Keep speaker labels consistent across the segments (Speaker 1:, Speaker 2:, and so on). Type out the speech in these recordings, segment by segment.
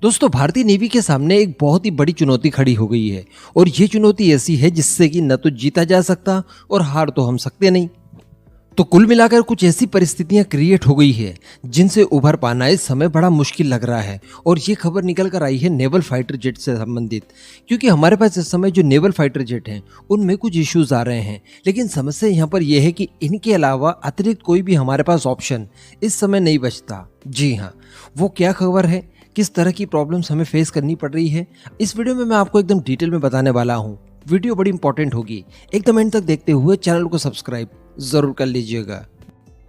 Speaker 1: दोस्तों, भारतीय नेवी के सामने एक बहुत ही बड़ी चुनौती खड़ी हो गई है और ये चुनौती ऐसी है जिससे कि न तो जीता जा सकता और हार तो हम सकते नहीं। तो कुल मिलाकर कुछ ऐसी परिस्थितियां क्रिएट हो गई है जिनसे उभर पाना इस समय बड़ा मुश्किल लग रहा है। और ये खबर निकल कर आई है नेवल फाइटर जेट से संबंधित, क्योंकि हमारे पास इस समय जो नेवल फाइटर जेट हैं उनमें कुछ इश्यूज आ रहे हैं। लेकिन समस्या यहाँ पर यह है कि इनके अलावा अतिरिक्त कोई भी हमारे पास ऑप्शन इस समय नहीं बचता। जी हाँ, वो क्या खबर है, किस तरह की प्रॉब्लम्स हमें फेस करनी पड़ रही है, इस वीडियो में मैं आपको एकदम डिटेल में बताने वाला हूँ। वीडियो बड़ी इंपॉर्टेंट होगी, एकदम एंड तक देखते हुए चैनल को सब्सक्राइब जरूर कर लीजिएगा।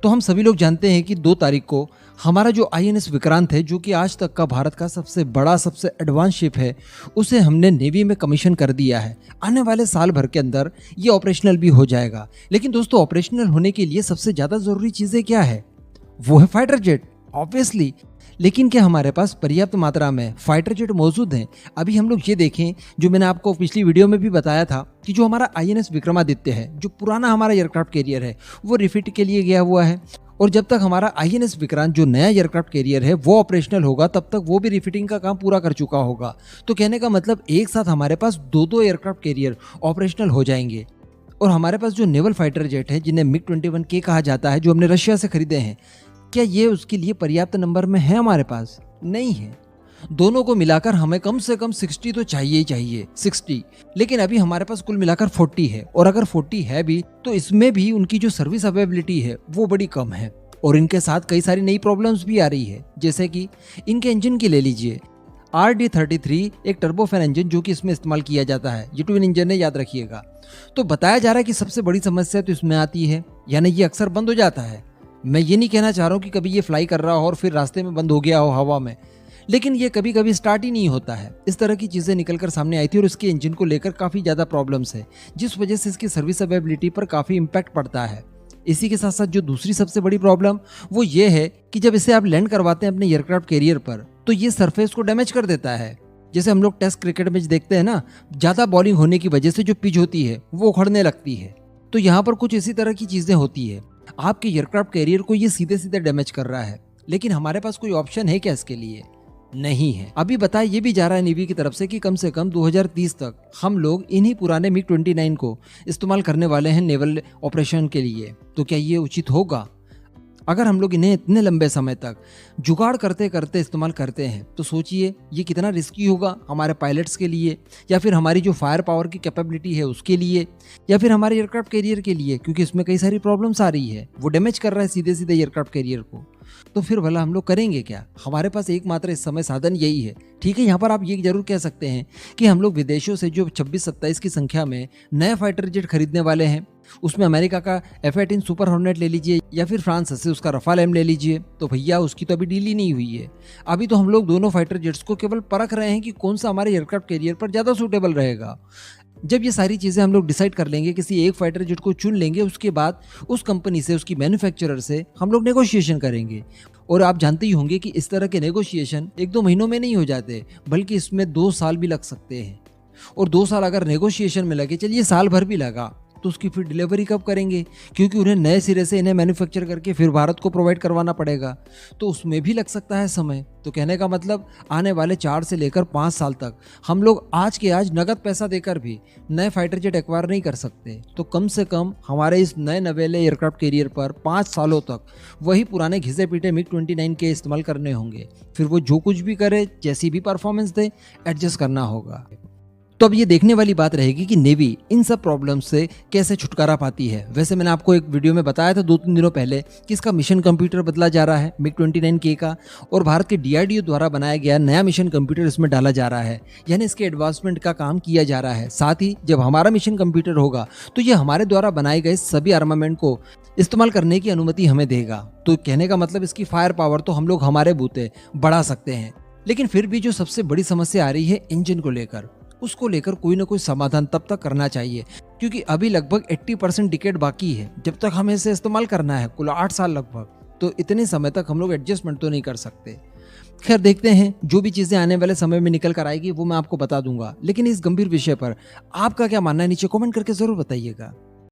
Speaker 1: तो हम सभी लोग जानते हैं कि 2 तारीख को हमारा जो INS विक्रांत है, जो कि आज तक का भारत का सबसे बड़ा सबसे एडवांस शिप है, उसे हमने नेवी में कमीशन कर दिया है। आने वाले साल भर के अंदर ये ऑपरेशनल भी हो जाएगा। लेकिन दोस्तों, ऑपरेशनल होने के लिए सबसे ज़्यादा ज़रूरी चीज़ें क्या है? वो है फाइटर जेट, ऑब्वियसली। लेकिन क्या हमारे पास पर्याप्त मात्रा में फाइटर जेट मौजूद हैं? अभी हम लोग ये देखें, जो मैंने आपको पिछली वीडियो में भी बताया था कि जो हमारा INS विक्रमादित्य है, जो पुराना हमारा एयरक्राफ्ट कैरियर है, वो रिफिट के लिए गया हुआ है। और जब तक हमारा INS विक्रांत जो नया एयरक्राफ्ट कैरियर है वो ऑपरेशनल होगा, तब तक वो भी रिफिटिंग का काम पूरा कर चुका होगा। तो कहने का मतलब एक साथ हमारे पास 2 एयरक्राफ्ट कैरियर ऑपरेशनल हो जाएंगे। और हमारे पास जो नेवल फाइटर जेट है, जिन्हें MiG-21K कहा जाता है, जो हमने रशिया से खरीदे हैं, क्या ये उसके लिए पर्याप्त नंबर में है? हमारे पास नहीं है। दोनों को मिलाकर हमें कम से कम 60 तो चाहिए ही चाहिए, 60। लेकिन अभी हमारे पास कुल मिलाकर 40 है, और अगर 40 है भी तो इसमें भी उनकी जो सर्विस अवेलेबिलिटी है वो बड़ी कम है। और इनके साथ कई सारी नई प्रॉब्लम्स भी आ रही है, जैसे कि इनके इंजन की ले लीजिए। RD-33 एक टर्बोफैन इंजन जो कि इसमें इस्तेमाल किया जाता है, ये ट्विन इंजन है, याद रखिएगा। तो बताया जा रहा है कि सबसे बड़ी समस्या तो इसमें आती है, यानी ये अक्सर बंद हो जाता है। मैं ये नहीं कहना चाह रहा हूँ कि कभी ये फ्लाई कर रहा हो और फिर रास्ते में बंद हो गया हो हवा में, लेकिन ये कभी कभी स्टार्ट ही नहीं होता है। इस तरह की चीज़ें निकलकर सामने आई थी और इसके इंजन को लेकर काफ़ी ज़्यादा प्रॉब्लम्स है, जिस वजह से इसकी सर्विस अवेलेबिलिटी पर काफ़ी इम्पैक्ट पड़ता है। इसी के साथ साथ जो दूसरी सबसे बड़ी प्रॉब्लम वो ये है कि जब इसे आप लैंड करवाते हैं अपने एयरक्राफ्ट कैरियर पर, तो ये सरफेस को डैमेज कर देता है। जैसे हम लोग टेस्ट क्रिकेट मैच देखते हैं ना, ज़्यादा बॉलिंग होने की वजह से जो पिच होती है वो उखड़ने लगती है। तो यहाँ पर कुछ इसी तरह की चीज़ें होती है। आपके एयरक्राफ्ट कैरियर को ये सीधे सीधे डैमेज कर रहा है, लेकिन हमारे पास कोई ऑप्शन है क्या इसके लिए? नहीं है। अभी बताया ये भी जा रहा है नेवी की तरफ से कि कम से कम 2030 तक हम लोग इन्हीं पुराने MiG-29 को इस्तेमाल करने वाले हैं नेवल ऑपरेशन के लिए। तो क्या ये उचित होगा? अगर हम लोग इन्हें इतने लंबे समय तक जुगाड़ करते करते इस्तेमाल करते हैं, तो सोचिए ये कितना रिस्की होगा हमारे पायलट्स के लिए, या फिर हमारी जो फायर पावर की कैपेबिलिटी है उसके लिए, या फिर हमारे एयरक्राफ्ट कैरियर के लिए, क्योंकि इसमें कई सारी प्रॉब्लम्स आ रही है। वो डैमेज कर रहा है सीधे सीधे एयरक्राफ्ट कैरियर को। तो फिर भला हम लोग करेंगे क्या? हमारे पास एकमात्र इस समय साधन यही है। ठीक है, यहाँ पर आप ये जरूर कह सकते हैं कि हम लोग विदेशों से जो 26-27 की संख्या में नया फाइटर जेट खरीदने वाले हैं, उसमें अमेरिका का F-18 सुपर हॉर्नेट ले लीजिए, या फिर फ्रांस से उसका रफाल M ले लीजिए। तो भैया उसकी तो अभी डील ही नहीं हुई है। अभी तो हम लोग दोनों फाइटर जेट्स को केवल परख रहे हैं कि कौन सा हमारे एयरक्राफ्ट कैरियर पर ज़्यादा सूटेबल रहेगा। जब ये सारी चीज़ें हम लोग डिसाइड कर लेंगे, किसी एक फाइटर जेट को चुन लेंगे, उसके बाद उस कंपनी से, उसकी मैन्युफैक्चरर से हम लोग नेगोशिएशन करेंगे। और आप जानते ही होंगे कि इस तरह के नेगोशिएशन 1-2 महीनों में नहीं हो जाते, बल्कि इसमें 2 साल भी लग सकते हैं। और 2 साल अगर नेगोशिएशन में लगे, चलिए साल भर भी लगा, तो उसकी फिर डिलीवरी कब करेंगे? क्योंकि उन्हें नए सिरे से इन्हें मैन्युफैक्चर करके फिर भारत को प्रोवाइड करवाना पड़ेगा, तो उसमें भी लग सकता है समय। तो कहने का मतलब आने वाले 4 से लेकर 5 साल तक हम लोग आज के आज नगद पैसा देकर भी नए फाइटर जेट एक्वायर नहीं कर सकते। तो कम से कम हमारे इस नए नवेले एयरक्राफ्ट कैरियर पर 5 सालों तक वही पुराने घिसे पीटे MiG-29 के इस्तेमाल करने होंगे। फिर वो जो कुछ भी करे, जैसी भी परफॉर्मेंस दे, एडजस्ट करना होगा। तो अब ये देखने वाली बात रहेगी कि नेवी इन सब प्रॉब्लम्स से कैसे छुटकारा पाती है। वैसे मैंने आपको एक वीडियो में बताया था 2-3 दिनों पहले कि इसका मिशन कंप्यूटर बदला जा रहा है MiG-29K का, और भारत के DRDO द्वारा बनाया गया नया मिशन कंप्यूटर इसमें डाला जा रहा है, यानी इसके एडवांसमेंट का काम किया जा रहा है। साथ ही जब हमारा मिशन कंप्यूटर होगा तो ये हमारे द्वारा बनाए गए सभी आर्मामेंट को इस्तेमाल करने की अनुमति हमें देगा। तो कहने का मतलब इसकी फायर पावर तो हम लोग हमारे बूते बढ़ा सकते हैं। लेकिन फिर भी जो सबसे बड़ी समस्या आ रही है इंजन को लेकर, उसको लेकर कोई ना कोई समाधान तब तक करना चाहिए, क्योंकि अभी लगभग 80% डिकेड बाकी है जब तक हमें इसे इस्तेमाल करना है, कुल 8 साल लगभग। तो इतने समय तक हम लोग एडजस्टमेंट तो नहीं कर सकते। खैर देखते हैं, जो भी चीज़ें आने वाले समय में निकल कर आएगी वो मैं आपको बता दूंगा। लेकिन इस गंभीर विषय पर आपका क्या मानना है, नीचे कमेंट करके ज़रूर बताइएगा।